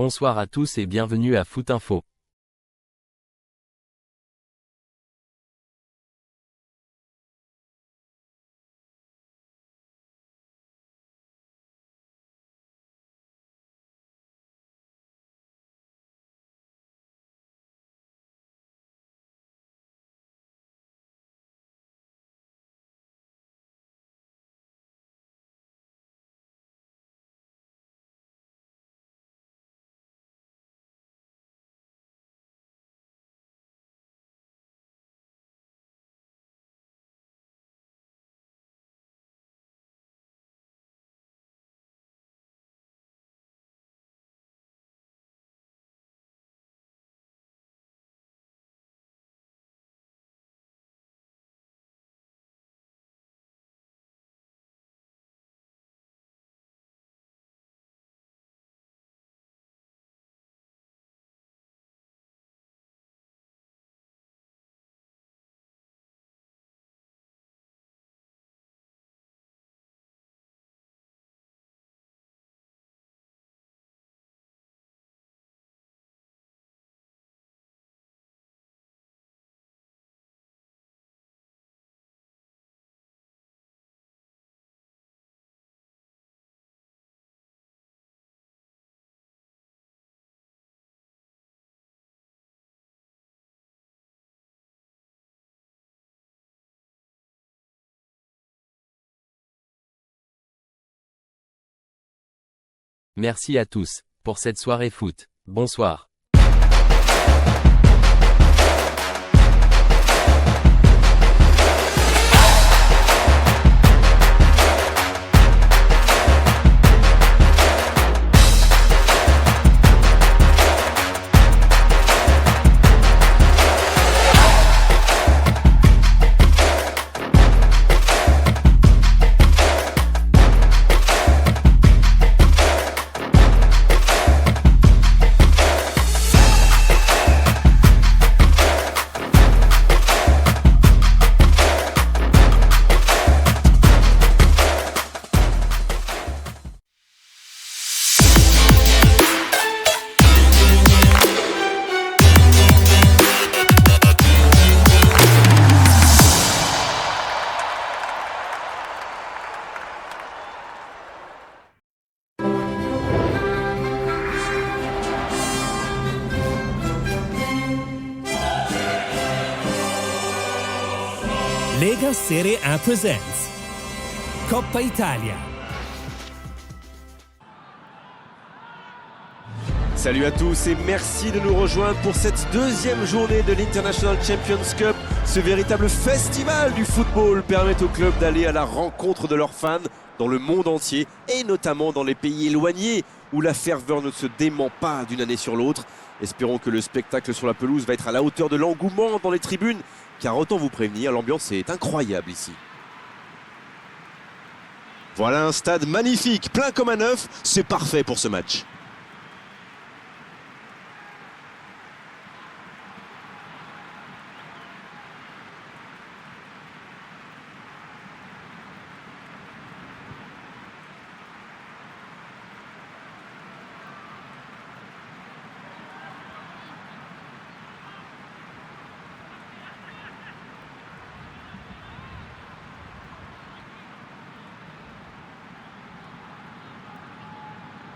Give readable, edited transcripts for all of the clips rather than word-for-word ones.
Bonsoir à tous et bienvenue à Foot Info. Merci à tous pour cette soirée foot. Bonsoir. Lega Serie A presents Coppa Italia. Salut à tous et merci de nous rejoindre pour cette deuxième journée de l'International Champions Cup. Ce véritable festival du football permet aux clubs d'aller à la rencontre de leurs fans dans le monde entier et notamment dans les pays éloignés où la ferveur ne se dément pas d'une année sur l'autre. Espérons que le spectacle sur la pelouse va être à la hauteur de l'engouement dans les tribunes, car autant vous prévenir, l'ambiance est incroyable ici. Voilà un stade magnifique, plein comme un œuf, c'est parfait pour ce match.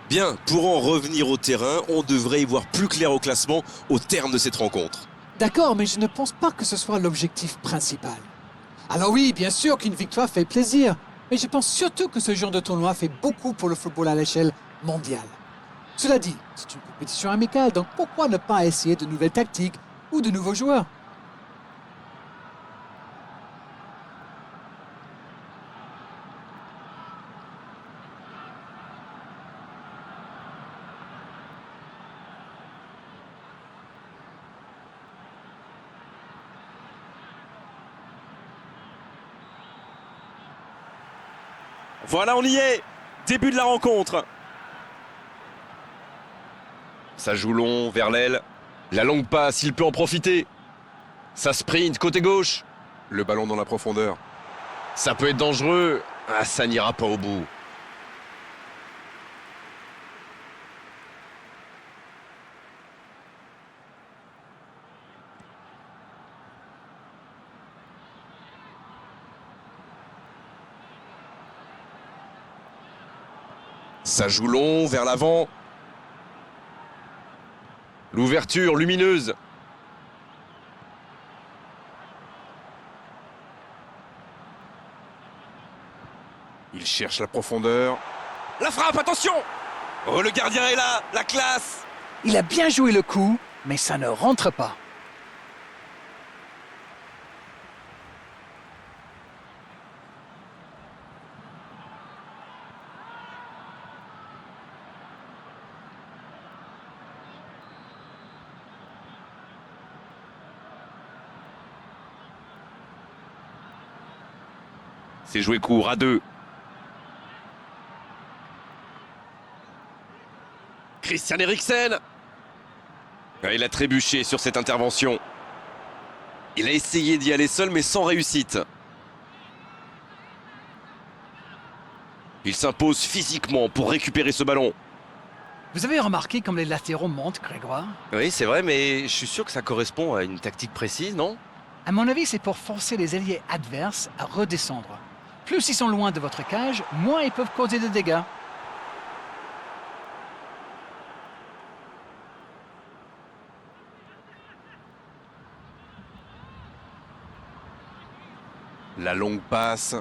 Bien, pour en revenir au terrain, on devrait y voir plus clair au classement au terme de cette rencontre. D'accord, mais je ne pense pas que ce soit l'objectif principal. Alors oui, bien sûr qu'une victoire fait plaisir, mais je pense surtout que ce genre de tournoi fait beaucoup pour le football à l'échelle mondiale. Cela dit, c'est une compétition amicale, donc pourquoi ne pas essayer de nouvelles tactiques ou de nouveaux joueurs ? Voilà, on y est. Début de la rencontre. Ça joue long vers l'aile. La longue passe, il peut en profiter. Ça sprint côté gauche. Le ballon dans la profondeur. Ça peut être dangereux. Ah, ça n'ira pas au bout. Ça joue long, vers l'avant. L'ouverture lumineuse. Il cherche la profondeur. La frappe, attention! Oh, le gardien est là, la classe! Il a bien joué le coup, mais ça ne rentre pas. C'est joué court à 2. Christian Eriksen. Il a trébuché sur cette intervention. Il a essayé d'y aller seul mais sans réussite. Il s'impose physiquement pour récupérer ce ballon. Vous avez remarqué comme les latéraux montent, Grégoire? Oui, c'est vrai, mais je suis sûr que ça correspond à une tactique précise, non? À mon avis, c'est pour forcer les ailiers adverses à redescendre. Plus ils sont loin de votre cage, moins ils peuvent causer de dégâts. La longue passe.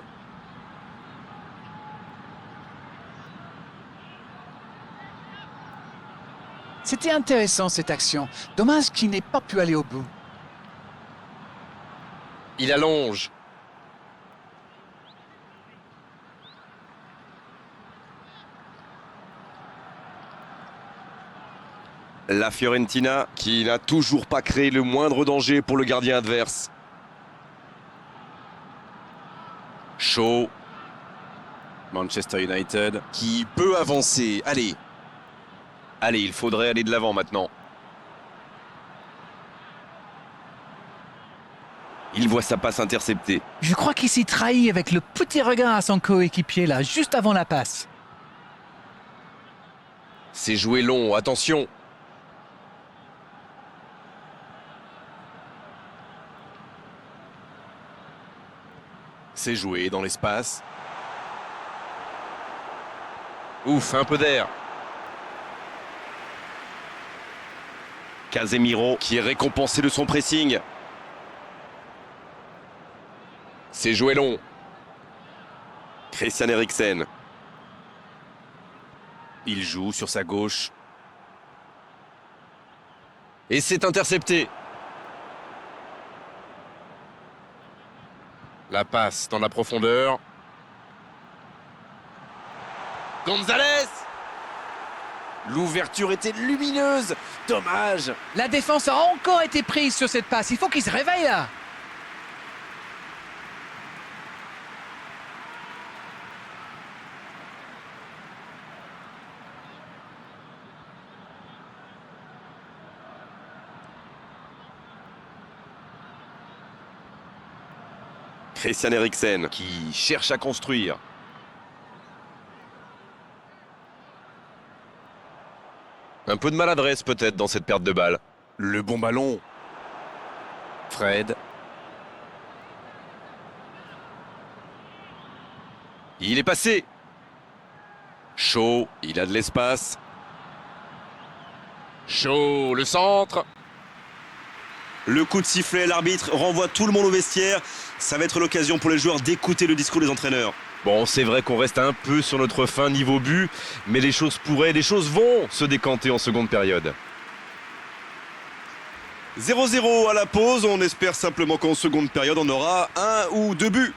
C'était intéressant cette action. Dommage qu'il n'ait pas pu aller au bout. Il allonge. La Fiorentina qui n'a toujours pas créé le moindre danger pour le gardien adverse. Shaw. Manchester United qui peut avancer. Allez. Allez, il faudrait aller de l'avant maintenant. Il voit sa passe interceptée. Je crois qu'il s'y trahit avec le petit regard à son coéquipier là, juste avant la passe. C'est joué long, attention. C'est joué dans l'espace. Ouf, un peu d'air. Casemiro qui est récompensé de son pressing. C'est joué long. Christian Eriksen. Il joue sur sa gauche. Et c'est intercepté. La passe dans la profondeur. Gonzalez! L'ouverture était lumineuse. Dommage. La défense a encore été prise sur cette passe. Il faut qu'il se réveille là. Christian Eriksen qui cherche à construire. Un peu de maladresse peut-être dans cette perte de balle. Le bon ballon. Fred. Il est passé. Shaw, il a de l'espace. Shaw, le centre. Le coup de sifflet, l'arbitre renvoie tout le monde au vestiaire. Ça va être l'occasion pour les joueurs d'écouter le discours des entraîneurs. Bon, c'est vrai qu'on reste un peu sur notre fin niveau but, mais les choses vont se décanter en seconde période. 0-0 à la pause, on espère simplement qu'en seconde période on aura 1 ou 2 buts.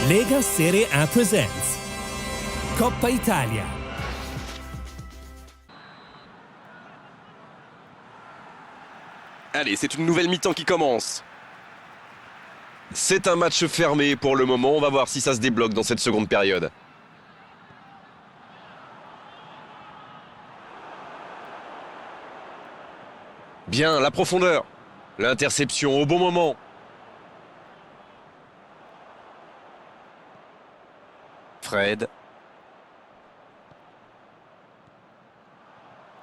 Lega Serie A presents Coppa Italia. Allez, c'est une nouvelle mi-temps qui commence. C'est un match fermé pour le moment. On va voir si ça se débloque dans cette seconde période. Bien, la profondeur. L'interception au bon moment. Fred.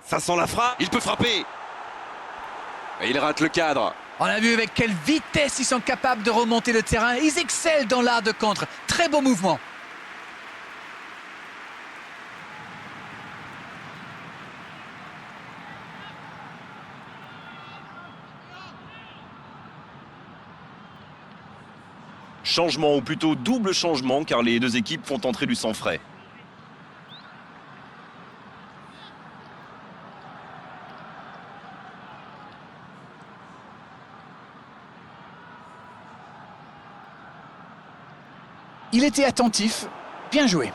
Ça sent la frappe. Il peut frapper. Et il rate le cadre. On a vu avec quelle vitesse ils sont capables de remonter le terrain. Ils excellent dans l'art de contre. Très beau mouvement. Changement, ou plutôt double changement, car les deux équipes font entrer du sang frais. Il était attentif. Bien joué.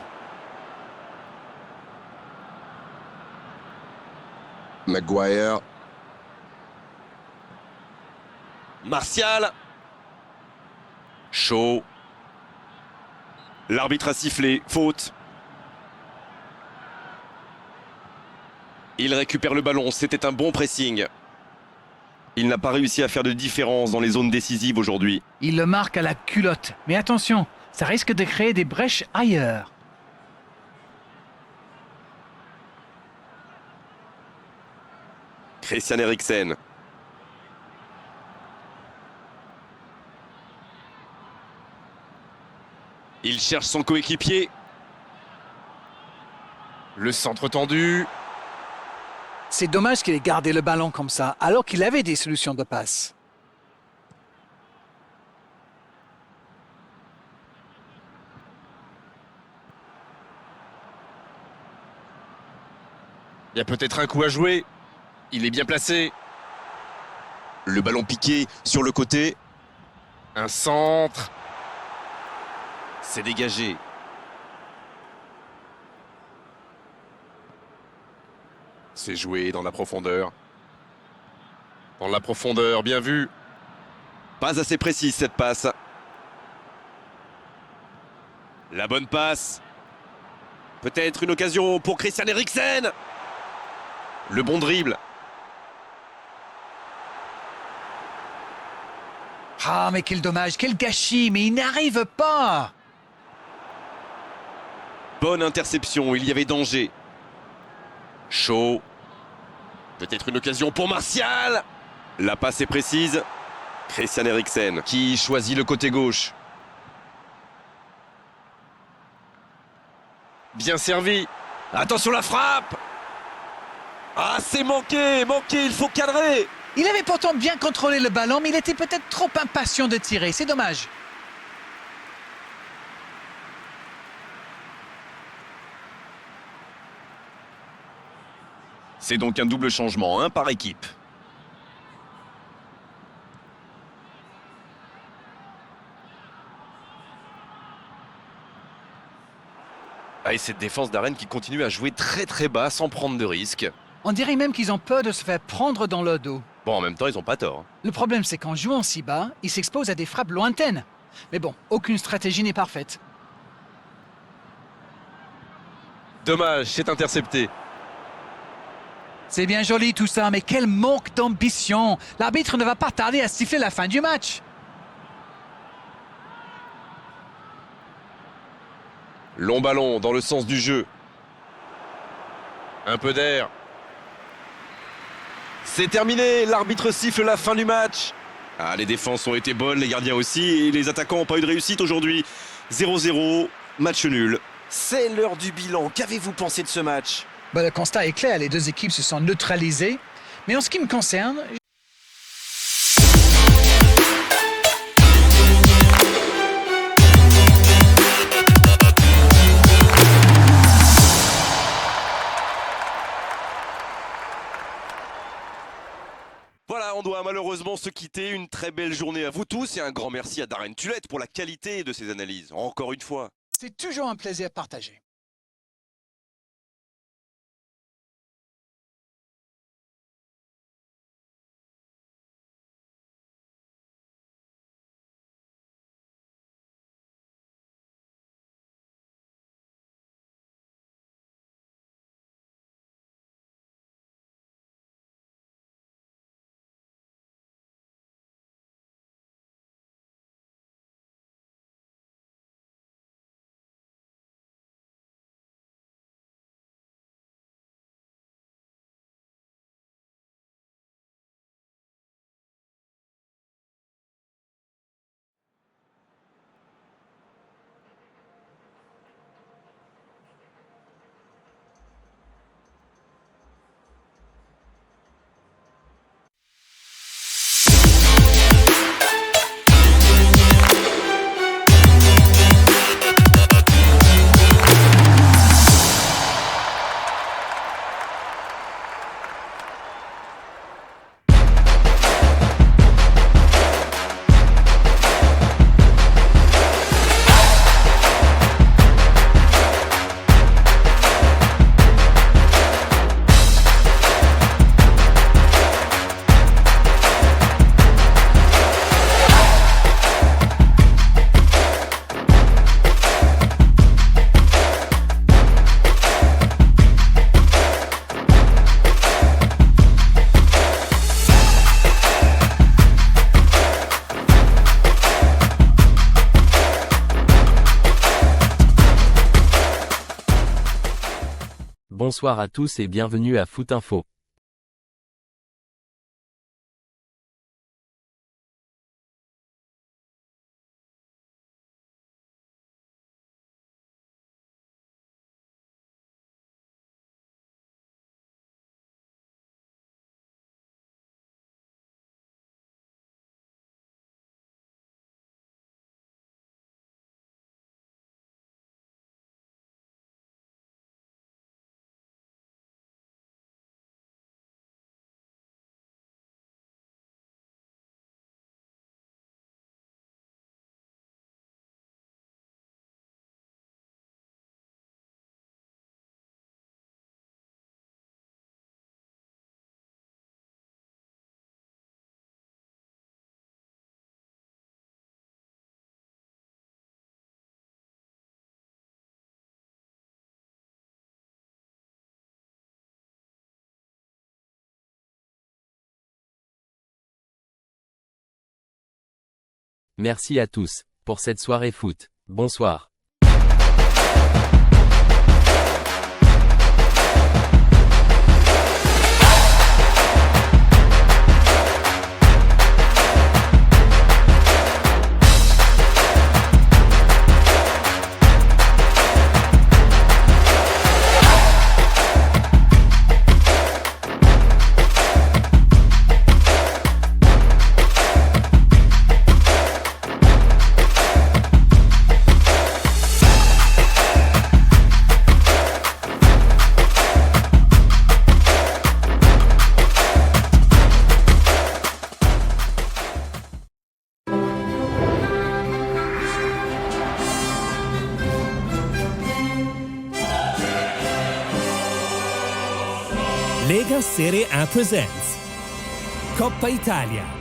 Maguire. Martial. Shaw. L'arbitre a sifflé. Faute. Il récupère le ballon. C'était un bon pressing. Il n'a pas réussi à faire de différence dans les zones décisives aujourd'hui. Il le marque à la culotte. Mais attention, ça risque de créer des brèches ailleurs. Christian Eriksen. Il cherche son coéquipier. Le centre tendu. C'est dommage qu'il ait gardé le ballon comme ça, alors qu'il avait des solutions de passe. Il y a peut-être un coup à jouer. Il est bien placé. Le ballon piqué sur le côté. Un centre. C'est dégagé. C'est joué dans la profondeur. Dans la profondeur, bien vu. Pas assez précise cette passe. La bonne passe. Peut-être une occasion pour Christian Eriksen. Le bon dribble. Ah, mais quel dommage, quel gâchis, mais il n'arrive pas. Bonne interception, il y avait danger. Shaw. Peut-être une occasion pour Martial. La passe est précise. Christian Eriksen qui choisit le côté gauche. Bien servi. Attention la frappe. Ah, c'est manqué, il faut cadrer. Il avait pourtant bien contrôlé le ballon, mais il était peut-être trop impatient de tirer. C'est dommage. C'est donc un double changement, un par équipe. Ah, et cette défense d'Arène qui continue à jouer très bas sans prendre de risques. On dirait même qu'ils ont peur de se faire prendre dans le dos. Bon, en même temps, ils n'ont pas tort. Le problème, c'est qu'en jouant si bas, ils s'exposent à des frappes lointaines. Mais bon, aucune stratégie n'est parfaite. Dommage, c'est intercepté. C'est bien joli tout ça, mais quel manque d'ambition. L'arbitre ne va pas tarder à siffler la fin du match. Long ballon dans le sens du jeu. Un peu d'air. C'est terminé, l'arbitre siffle la fin du match. Ah, les défenses ont été bonnes, les gardiens aussi, et les attaquants n'ont pas eu de réussite aujourd'hui. 0-0, match nul. C'est l'heure du bilan, qu'avez-vous pensé de ce match ? Le constat est clair, les deux équipes se sont neutralisées. Mais en ce qui me concerne, Voilà, on doit malheureusement malheureusement se quitter. Une très belle journée à vous tous et un grand merci à Darren Tulette pour la qualité de ses analyses. Encore une fois. C'est toujours un plaisir partagé. Bonsoir à tous et bienvenue à Foot Info. Merci à tous pour cette soirée foot. Bonsoir. Lega Serie A presents Coppa Italia.